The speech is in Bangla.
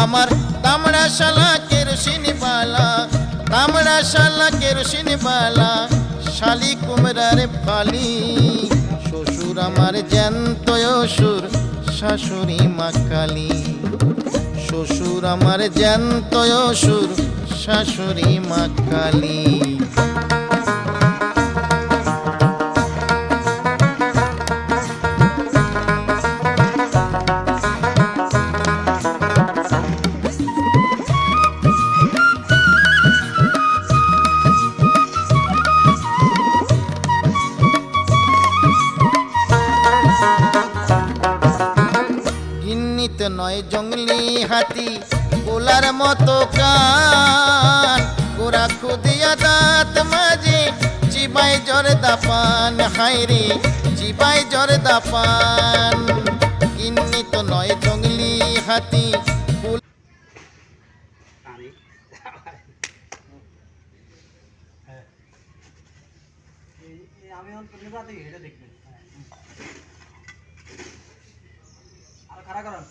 আমার দামড়া শালা কেরোসিন বালা, দামড়া শালা কেরোসিন বালা, শালি কুমড়ার ফালি। শ্বশুর আমার জ্যান্ত অসুর, শাশুড়ি মা কালী। শ্বশুর আমার জ্যান্ত অসুর, শাশুড়ি মা কালী। গিন্নিতে নয় জঙ্গলি হাতি, গোলার মতো কান, গোরা খুদিয়া দাঁত মাঝে চিবাই জর্দা পান। হায়রে চিবাই জর্দা পান। গিন্নি তো নয় জঙ্গলি হাতি। আমি হেঁটে দেখবেন আর খারাপ করেন।